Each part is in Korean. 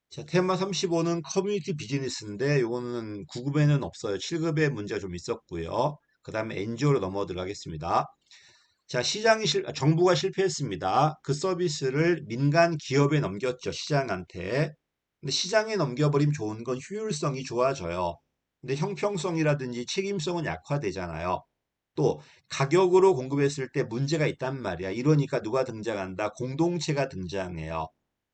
자, 테마 35는 커뮤니티 비즈니스인데 요거는 9급에는 없어요. 7급에 문제가 좀 있었고요. 그 다음에 NGO로 넘어 들어가겠습니다. 자, 정부가 실패했습니다. 그 서비스를 민간 기업에 넘겼죠. 시장한테. 근데 시장에 넘겨버리면 좋은 건 효율성이 좋아져요. 근데 형평성이라든지 책임성은 약화되잖아요. 또 가격으로 공급했을 때 문제가 있단 말이야. 이러니까 누가 등장한다? 공동체가 등장해요.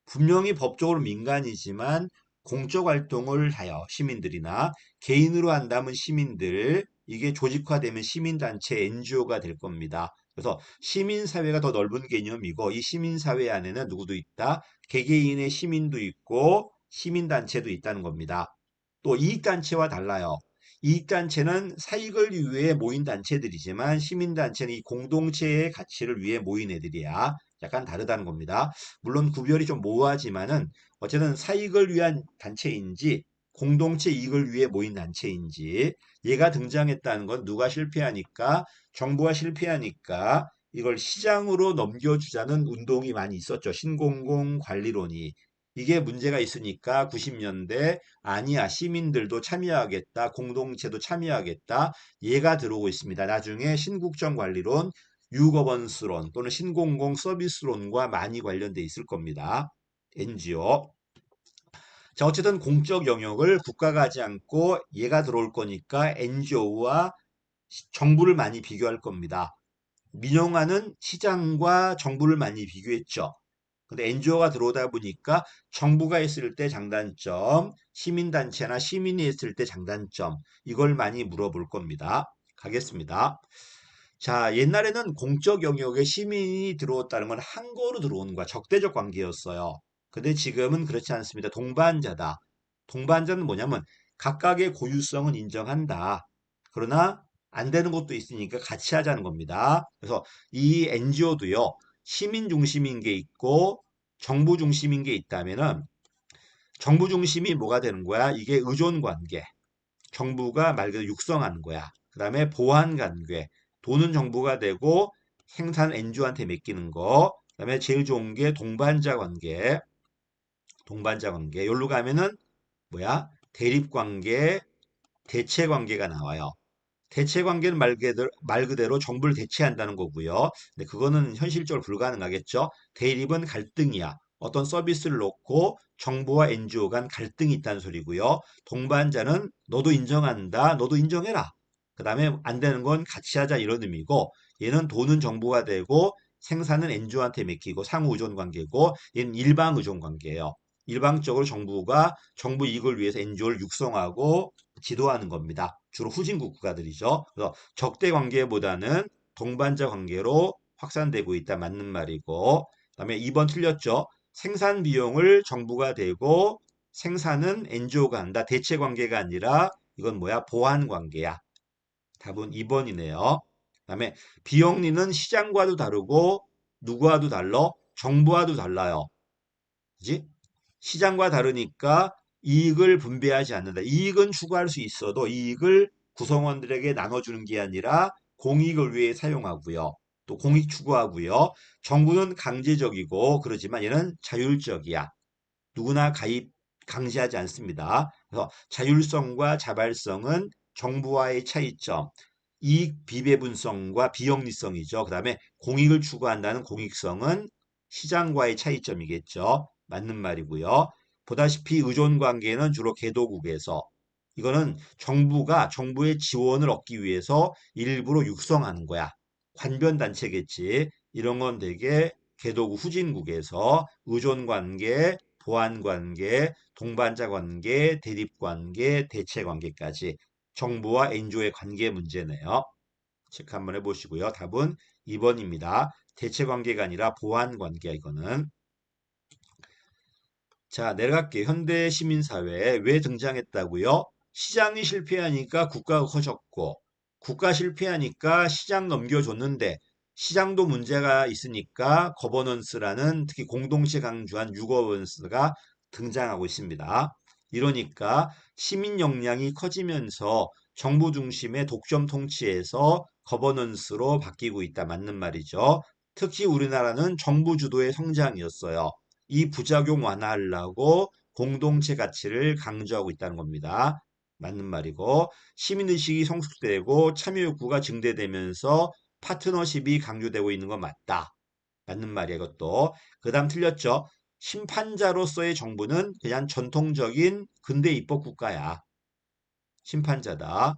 분명히 법적으로 민간이지만 공적 활동을 하여 시민들이나 개인으로 한다면 시민들, 이게 조직화되면 시민단체 NGO가 될 겁니다. 그래서 시민사회가 더 넓은 개념이고 이 시민사회 안에는 누구도 있다? 개개인의 시민도 있고 시민단체도 있다는 겁니다. 또 이익단체와 달라요. 이익단체는 사익을 위해 모인 단체들이지만 시민단체는 이 공동체의 가치를 위해 모인 애들이야. 약간 다르다는 겁니다. 물론 구별이 좀 모호하지만은 어쨌든 사익을 위한 단체인지 공동체 이익을 위해 모인 단체인지 얘가 등장했다는 건 누가 실패하니까 정부가 실패하니까 이걸 시장으로 넘겨주자는 운동이 많이 있었죠. 신공공 관리론이. 이게 문제가 있으니까 90년대 아니야 시민들도 참여하겠다 공동체도 참여하겠다 얘가 들어오고 있습니다. 나중에 신국정 관리론 유거번스론 또는 신공공 서비스론과 많이 관련돼 있을 겁니다. NGO. 자, 어쨌든 공적 영역을 국가가 하지 않고 얘가 들어올 거니까 NGO와 정부를 많이 비교할 겁니다. 민영화는 시장과 정부를 많이 비교했죠. 근데 NGO가 들어오다 보니까 정부가 했을 때 장단점, 시민단체나 시민이 했을 때 장단점, 이걸 많이 물어볼 겁니다. 가겠습니다. 자, 옛날에는 공적 영역에 시민이 들어왔다는 건 한거로 들어오는 거야. 적대적 관계였어요. 근데 지금은 그렇지 않습니다. 동반자다. 동반자는 뭐냐면 각각의 고유성은 인정한다. 그러나 안 되는 것도 있으니까 같이 하자는 겁니다. 그래서 이 NGO도요. 시민 중심인 게 있고 정부 중심인 게 있다면은 정부 중심이 뭐가 되는 거야? 이게 의존 관계. 정부가 말 그대로 육성하는 거야. 그 다음에 보안 관계. 돈은 정부가 되고 생산 NGO한테 맡기는 거. 그 다음에 제일 좋은 게 동반자 관계. 동반자 관계. 여기로 가면은 뭐야? 대립 관계, 대체 관계가 나와요. 대체 관계는 말 그대로 정부를 대체한다는 거고요. 근데 그거는 현실적으로 불가능하겠죠. 대립은 갈등이야. 어떤 서비스를 놓고 정부와 NGO 간 갈등이 있다는 소리고요. 동반자는 너도 인정한다. 너도 인정해라. 그 다음에 안 되는 건 같이 하자 이런 의미고 얘는 돈은 정부가 되고 생산은 NGO한테 맡기고 상호 의존 관계고 얘는 일방 의존 관계예요. 일방적으로 정부가 정부 이익을 위해서 NGO를 육성하고 지도하는 겁니다. 주로 후진국 국가들이죠. 그래서 적대 관계보다는 동반자 관계로 확산되고 있다 맞는 말이고 그다음에 2번 틀렸죠. 생산 비용을 정부가 대고 생산은 NGO가 한다. 대체 관계가 아니라 이건 뭐야? 보완 관계야. 답은 2번이네요. 그다음에 비영리는 시장과도 다르고 누구와도 달라? 정부와도 달라요. 그지? 시장과 다르니까 이익을 분배하지 않는다. 이익은 추구할 수 있어도 이익을 구성원들에게 나눠주는 게 아니라 공익을 위해 사용하고요. 또 공익 추구하고요. 정부는 강제적이고 그러지만 얘는 자율적이야. 누구나 가입 강제하지 않습니다. 그래서 자율성과 자발성은 정부와의 차이점, 이익 비배분성과 비영리성이죠. 그 다음에 공익을 추구한다는 공익성은 시장과의 차이점이겠죠. 맞는 말이고요. 보다시피 의존 관계는 주로 개도국에서 이거는 정부가 정부의 지원을 얻기 위해서 일부러 육성하는 거야. 관변 단체겠지. 이런 건 되게 개도국 후진국에서 의존 관계, 보안 관계, 동반자 관계, 대립 관계, 대체 관계까지 정부와 NGO의 관계 문제네요. 체크 한번 해보시고요. 답은 2번입니다. 대체 관계가 아니라 보안 관계야 이거는. 자, 내려갈게요. 현대 시민사회에 왜 등장했다고요? 시장이 실패하니까 국가가 커졌고, 국가 실패하니까 시장 넘겨줬는데, 시장도 문제가 있으니까 거버넌스라는 특히 공동체 강조한 유거번스가 등장하고 있습니다. 이러니까 시민 역량이 커지면서 정부 중심의 독점 통치에서 거버넌스로 바뀌고 있다 맞는 말이죠. 특히 우리나라는 정부 주도의 성장이었어요. 이 부작용 완화하려고 공동체 가치를 강조하고 있다는 겁니다. 맞는 말이고 시민의식이 성숙되고 참여욕구가 증대되면서 파트너십이 강조되고 있는 건 맞다. 맞는 말이야 이것도. 그 다음 틀렸죠. 심판자로서의 정부는 그냥 전통적인 근대 입법 국가야. 심판자다.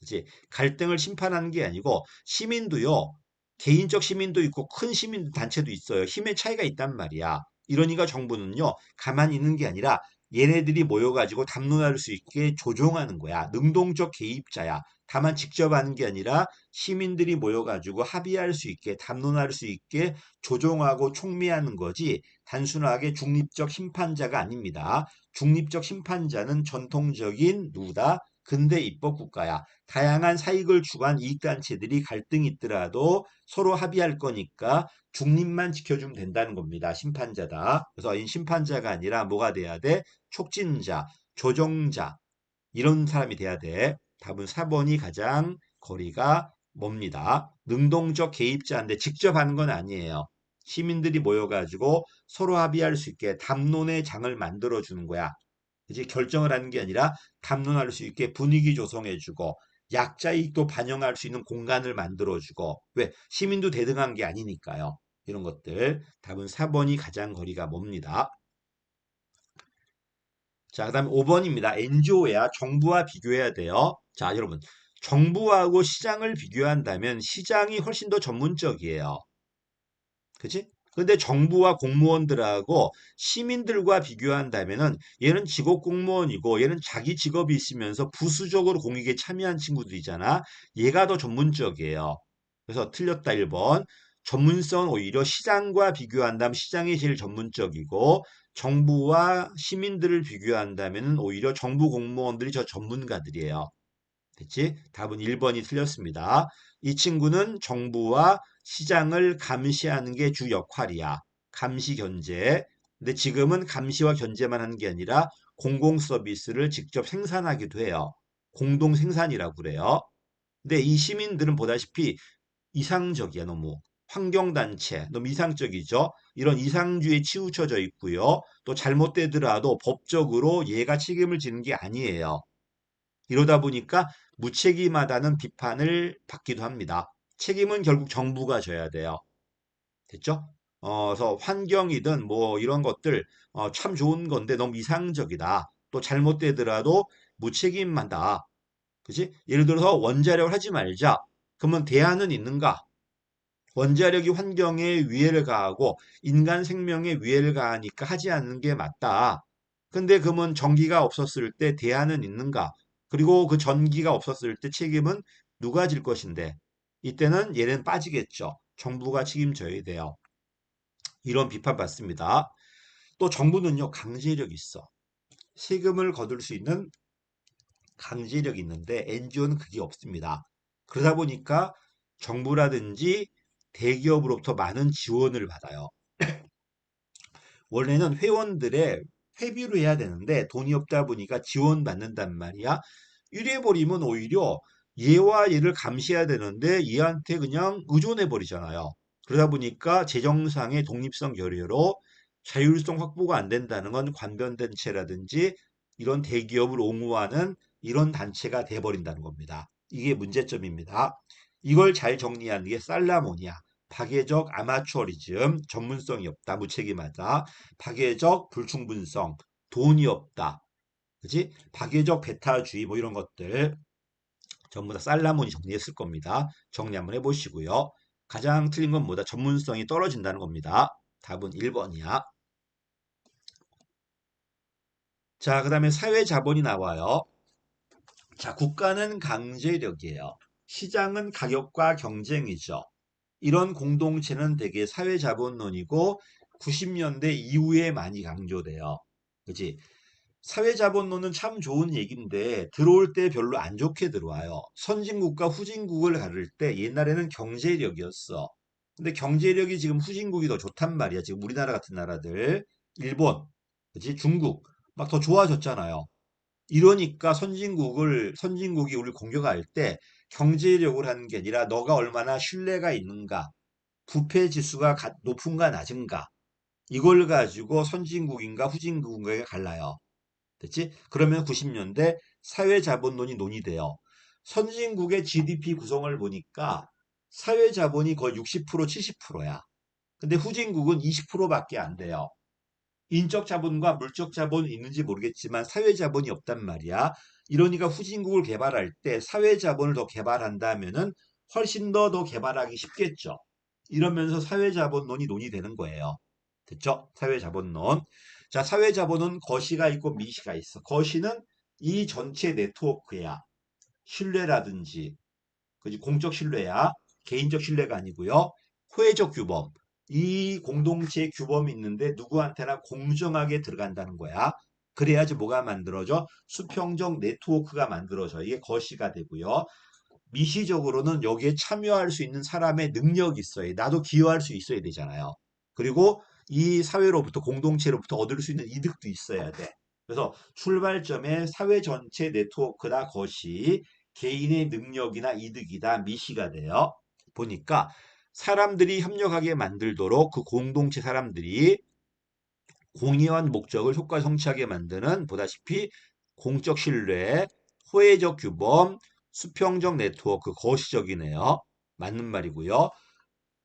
그치? 갈등을 심판하는 게 아니고 시민도요. 개인적 시민도 있고 큰 시민 단체도 있어요. 힘의 차이가 있단 말이야. 이러니까 정부는요. 가만히 있는 게 아니라 얘네들이 모여가지고 담론할 수 있게 조종하는 거야. 능동적 개입자야. 다만 직접 하는 게 아니라 시민들이 모여가지고 합의할 수 있게 담론할 수 있게 조종하고 총미하는 거지 단순하게 중립적 심판자가 아닙니다. 중립적 심판자는 전통적인 누구다? 근대 입법 국가야. 다양한 사익을 추구한 이익단체들이 갈등이 있더라도 서로 합의할 거니까 중립만 지켜주면 된다는 겁니다. 심판자다. 그래서 이 심판자가 아니라 뭐가 돼야 돼? 촉진자, 조정자 이런 사람이 돼야 돼. 답은 4번이 가장 거리가 멉니다. 능동적 개입자인데 직접 하는 건 아니에요. 시민들이 모여가지고 서로 합의할 수 있게 담론의 장을 만들어주는 거야. 이제 결정을 하는 게 아니라 담론할 수 있게 분위기 조성해주고 약자 이익도 반영할 수 있는 공간을 만들어주고 왜? 시민도 대등한 게 아니니까요. 이런 것들 답은 4번이 가장 거리가 멉니다. 자, 그 다음에 5번입니다. NGO야 정부와 비교해야 돼요. 자, 여러분 정부하고 시장을 비교한다면 시장이 훨씬 더 전문적이에요. 그치? 근데 정부와 공무원들하고 시민들과 비교한다면은 얘는 직업 공무원이고 얘는 자기 직업이 있으면서 부수적으로 공익에 참여한 친구들이잖아. 얘가 더 전문적이에요. 그래서 틀렸다 1번. 전문성은 오히려 시장과 비교한다면 시장이 제일 전문적이고 정부와 시민들을 비교한다면 오히려 정부 공무원들이 저 전문가들이에요. 됐지? 답은 1번이 틀렸습니다. 이 친구는 정부와 시장을 감시하는 게 주 역할이야. 감시 견제. 근데 지금은 감시와 견제만 하는 게 아니라 공공 서비스를 직접 생산하기도 해요. 공동 생산이라고 그래요. 근데 이 시민들은 보다시피 이상적이야, 너무. 환경단체, 너무 이상적이죠? 이런 이상주의에 치우쳐져 있고요. 또 잘못되더라도 법적으로 얘가 책임을 지는 게 아니에요. 이러다 보니까 무책임하다는 비판을 받기도 합니다. 책임은 결국 정부가 져야 돼요. 됐죠? 그래서 환경이든 뭐 이런 것들 참 좋은 건데 너무 이상적이다. 또 잘못되더라도 무책임하다. 그지? 예를 들어서 원자력을 하지 말자. 그러면 대안은 있는가? 원자력이 환경에 위해를 가하고 인간 생명에 위해를 가하니까 하지 않는 게 맞다. 근데 그러면 전기가 없었을 때 대안은 있는가? 그리고 그 전기가 없었을 때 책임은 누가 질 것인데? 이때는 얘는 빠지겠죠. 정부가 책임져야 돼요. 이런 비판 받습니다. 또 정부는요, 강제력이 있어. 세금을 거둘 수 있는 강제력이 있는데 NGO는 그게 없습니다. 그러다 보니까 정부라든지 대기업으로부터 많은 지원을 받아요. 원래는 회원들의 회비로 해야 되는데 돈이 없다 보니까 지원받는단 말이야. 이래버리면 오히려 얘와 얘를 감시해야 되는데 얘한테 그냥 의존해 버리잖아요. 그러다 보니까 재정상의 독립성 결여로 자율성 확보가 안 된다는 건 관변단체라든지 이런 대기업을 옹호하는 이런 단체가 돼버린다는 겁니다. 이게 문제점입니다. 이걸 잘 정리하는 게 살라모니아. 파괴적 아마추어리즘, 전문성이 없다, 무책임하다, 파괴적 불충분성, 돈이 없다, 그지? 파괴적 배타주의 뭐 이런 것들 전부 다 살라몬이 정리했을 겁니다. 정리 한번 해보시고요. 가장 틀린 건 뭐다? 전문성이 떨어진다는 겁니다. 답은 1번이야. 자, 그 다음에 사회자본이 나와요. 자, 국가는 강제력이에요. 시장은 가격과 경쟁이죠. 이런 공동체는 대개 사회자본론이고 90년대 이후에 많이 강조돼요. 그치? 사회자본론은 참 좋은 얘기인데 들어올 때 별로 안 좋게 들어와요. 선진국과 후진국을 가를 때 옛날에는 경제력이었어. 근데 경제력이 지금 후진국이 더 좋단 말이야. 지금 우리나라 같은 나라들, 일본, 그치? 중국 막 더 좋아졌잖아요. 이러니까 선진국이 우리 공격할 때 경제력을 하는 게 아니라 너가 얼마나 신뢰가 있는가, 부패 지수가 높은가 낮은가, 이걸 가지고 선진국인가 후진국인가가 갈라요. 됐지? 그러면 90년대 사회자본론이 논의돼요. 선진국의 GDP 구성을 보니까 사회자본이 거의 60% 70%야. 근데 후진국은 20%밖에 안 돼요. 인적 자본과 물적 자본이 있는지 모르겠지만 사회 자본이 없단 말이야. 이러니까 후진국을 개발할 때 사회 자본을 더 개발한다면은 훨씬 더 개발하기 쉽겠죠. 이러면서 사회 자본론이 논의되는 거예요. 됐죠? 사회 자본론. 자, 사회 자본은 거시가 있고 미시가 있어. 거시는 이 전체 네트워크야. 신뢰라든지 그지 공적 신뢰야. 개인적 신뢰가 아니고요. 호혜적 규범. 이 공동체의 규범이 있는데 누구한테나 공정하게 들어간다는 거야. 그래야지 뭐가 만들어져? 수평적 네트워크가 만들어져. 이게 거시가 되고요. 미시적으로는 여기에 참여할 수 있는 사람의 능력이 있어야 나도 기여할 수 있어야 되잖아요. 그리고 이 사회로부터 공동체로부터 얻을 수 있는 이득도 있어야 돼. 그래서 출발점에 사회 전체 네트워크나 것이 개인의 능력이나 이득이다 미시가 돼요. 보니까 사람들이 협력하게 만들도록 그 공동체 사람들이 공의한 목적을 효과 성취하게 만드는 보다시피 공적 신뢰, 호혜적 규범, 수평적 네트워크, 거시적이네요. 맞는 말이고요.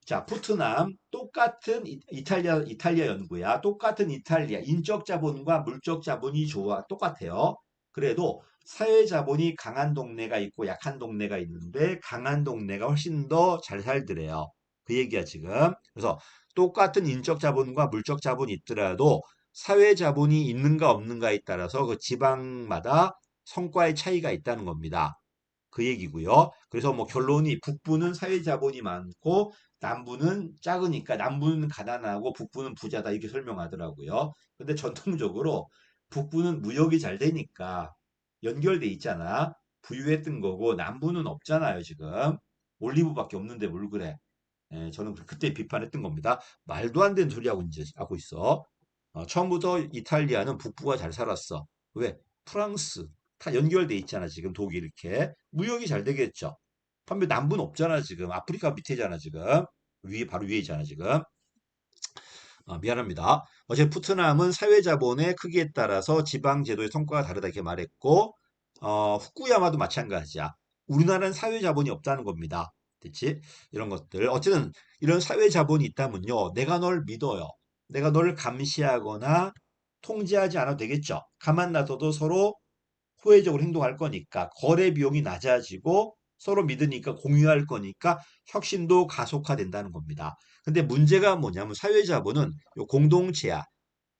자, 푸트남 똑같은 이탈리아 연구야. 똑같은 이탈리아 인적 자본과 물적 자본이 좋아 똑같아요. 그래도 사회 자본이 강한 동네가 있고 약한 동네가 있는데 강한 동네가 훨씬 더 잘 살더래요. 그 얘기야 지금. 그래서 똑같은 인적 자본과 물적 자본이 있더라도 사회 자본이 있는가 없는가에 따라서 그 지방마다 성과의 차이가 있다는 겁니다. 그 얘기고요. 그래서 뭐 결론이 북부는 사회 자본이 많고 남부는 작으니까 남부는 가난하고 북부는 부자다 이렇게 설명하더라고요. 근데 전통적으로 북부는 무역이 잘 되니까 연결돼 있잖아. 부유했던 거고 남부는 없잖아요, 지금. 올리브밖에 없는데 뭘 그래. 예, 저는 그때 비판했던 겁니다. 말도 안 되는 소리 하고 이제 하고 있어. 처음부터 이탈리아는 북부가 잘 살았어. 왜? 프랑스 다 연결돼 있잖아, 지금 독일 이렇게. 무역이 잘 되겠죠. 반면 남부는 없잖아, 지금. 아프리카 밑에잖아, 지금. 바로 위에잖아, 지금. 미안합니다. 어제 푸트남은 사회자본의 크기에 따라서 지방제도의 성과가 다르다 이렇게 말했고, 후쿠야마도 마찬가지야. 우리나라는 사회자본이 없다는 겁니다. 됐지? 이런 것들. 어쨌든 이런 사회자본이 있다면요. 내가 널 믿어요. 내가 널 감시하거나 통제하지 않아도 되겠죠. 가만 놔둬도 서로 호혜적으로 행동할 거니까 거래 비용이 낮아지고 서로 믿으니까 공유할 거니까 혁신도 가속화된다는 겁니다. 근데 문제가 뭐냐면 사회자본은 요 공동체야.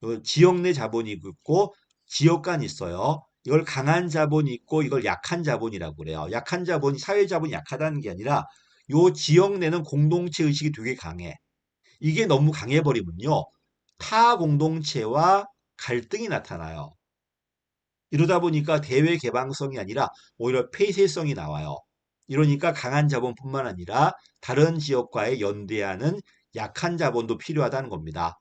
요 지역 내 자본이 있고 지역 간 있어요. 이걸 강한 자본이 있고 이걸 약한 자본이라고 그래요. 약한 자본이 사회자본이 약하다는 게 아니라 요 지역 내는 공동체 의식이 되게 강해. 이게 너무 강해버리면요. 타 공동체와 갈등이 나타나요. 이러다 보니까 대외 개방성이 아니라 오히려 폐쇄성이 나와요. 이러니까 강한 자본뿐만 아니라 다른 지역과의 연대하는 약한 자본도 필요하다는 겁니다.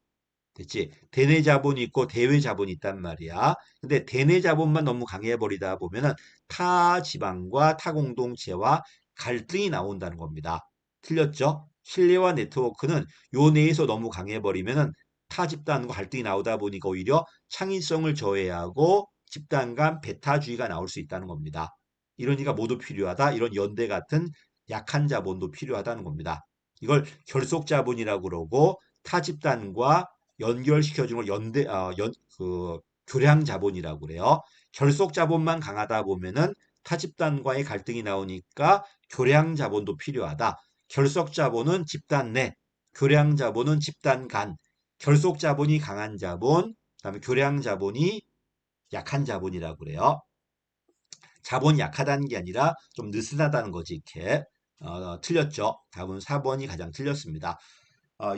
됐지? 대내 자본이 있고 대외 자본이 있단 말이야. 근데 대내 자본만 너무 강해버리다 보면은 타 지방과 타 공동체와 갈등이 나온다는 겁니다. 틀렸죠? 신뢰와 네트워크는 요 내에서 너무 강해버리면은 타 집단과 갈등이 나오다 보니까 오히려 창의성을 저해하고 집단 간 배타주의가 나올 수 있다는 겁니다. 이러니까 모두 필요하다. 이런 연대 같은 약한 자본도 필요하다는 겁니다. 이걸 결속 자본이라고 그러고 타 집단과 연결시켜주는 걸 교량 자본이라고 그래요. 결속 자본만 강하다 보면은 타 집단과의 갈등이 나오니까 교량 자본도 필요하다. 결속 자본은 집단 내, 교량 자본은 집단 간, 결속 자본이 강한 자본, 그다음에 교량 자본이 약한 자본이라고 그래요. 자본이 약하다는 게 아니라 좀 느슨하다는 거지, 이렇게. 틀렸죠. 답은 4번이 가장 틀렸습니다.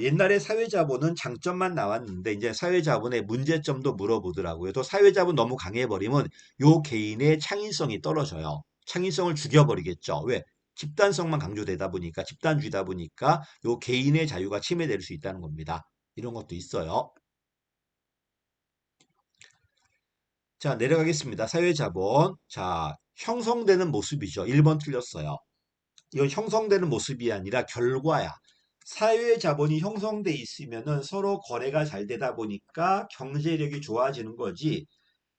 옛날에 사회자본은 장점만 나왔는데 이제 사회자본의 문제점도 물어보더라고요. 또 사회자본 너무 강해버리면 요 개인의 창의성이 떨어져요. 창의성을 죽여버리겠죠. 왜? 집단성만 강조되다 보니까 집단주의다 보니까 요 개인의 자유가 침해될 수 있다는 겁니다. 이런 것도 있어요. 자, 내려가겠습니다. 사회자본. 자, 형성되는 모습이죠. 1번 틀렸어요. 이건 형성되는 모습이 아니라 결과야. 사회 자본이 형성돼 있으면은 서로 거래가 잘 되다 보니까 경제력이 좋아지는 거지,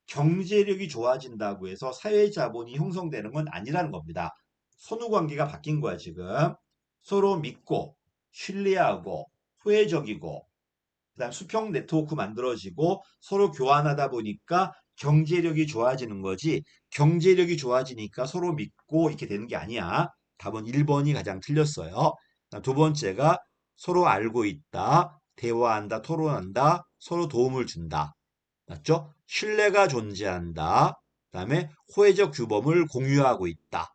경제력이 좋아진다고 해서 사회 자본이 형성되는 건 아니라는 겁니다. 선후 관계가 바뀐 거야, 지금. 서로 믿고, 신뢰하고, 호혜적이고, 그다음 수평 네트워크 만들어지고 서로 교환하다 보니까 경제력이 좋아지는 거지, 경제력이 좋아지니까 서로 믿고 이렇게 되는 게 아니야. 답은 1번이 가장 틀렸어요. 두 번째가 서로 알고 있다, 대화한다, 토론한다, 서로 도움을 준다. 맞죠? 신뢰가 존재한다. 그다음에 호혜적 규범을 공유하고 있다.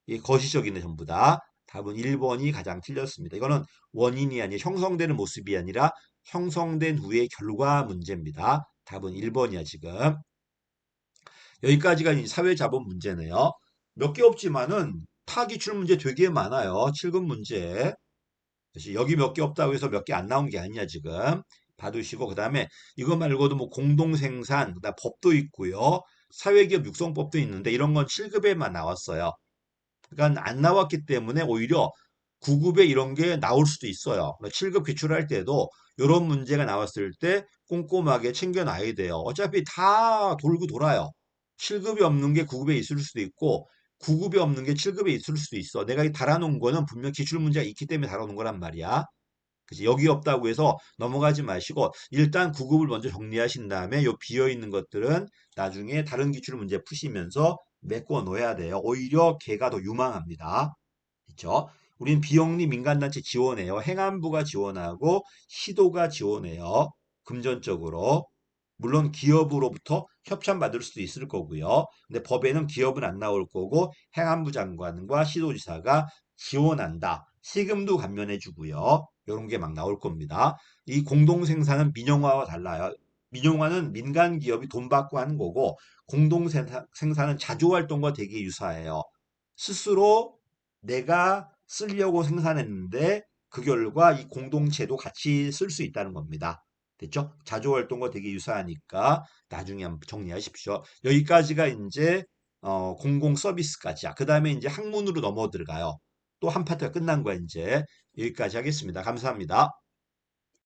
이 거시적이네 전부 다. 답은 1번이 가장 틀렸습니다. 이거는 원인이 아니라 형성되는 모습이 아니라 형성된 후의 결과 문제입니다. 답은 1번이야 지금. 여기까지가 사회자본 문제네요. 몇 개 없지만은 타기출 문제 되게 많아요. 7급 문제. 그래서 여기 몇 개 없다고 해서 몇 개 안 나온 게 아니냐 지금. 봐두시고 그다음에 이거 말고도 뭐 공동생산, 그다음 법도 있고요. 사회기업 육성법도 있는데 이런 건 7급에만 나왔어요. 그러니까 안 나왔기 때문에 오히려 9급에 이런 게 나올 수도 있어요. 7급 기출할 때도 이런 문제가 나왔을 때 꼼꼼하게 챙겨놔야 돼요. 어차피 다 돌고 돌아요. 7급이 없는 게 9급에 있을 수도 있고 9급이 없는 게 7급에 있을 수도 있어. 내가 달아놓은 거는 분명 기출 문제가 있기 때문에 달아놓은 거란 말이야. 그치? 여기 없다고 해서 넘어가지 마시고 일단 9급을 먼저 정리하신 다음에 요 비어 있는 것들은 나중에 다른 기출 문제 푸시면서 메꿔 놓아야 돼요. 오히려 걔가 더 유망합니다. 그렇죠? 우린 비영리 민간단체 지원해요. 행안부가 지원하고 시도가 지원해요. 금전적으로. 물론 기업으로부터 협찬받을 수도 있을 거고요. 근데 법에는 기업은 안 나올 거고 행안부 장관과 시도지사가 지원한다. 세금도 감면해 주고요. 이런 게 막 나올 겁니다. 이 공동생산은 민영화와 달라요. 민영화는 민간 기업이 돈 받고 하는 거고 공동생산은 자주활동과 되게 유사해요. 스스로 내가 쓰려고 생산했는데 그 결과 이 공동체도 같이 쓸 수 있다는 겁니다. 됐죠? 자주활동과 되게 유사하니까 나중에 한번 정리하십시오. 여기까지가 이제 공공 서비스까지야. 그 다음에 이제 학문으로 넘어 들어가요. 또 한 파트가 끝난 거야 이제. 여기까지 하겠습니다. 감사합니다.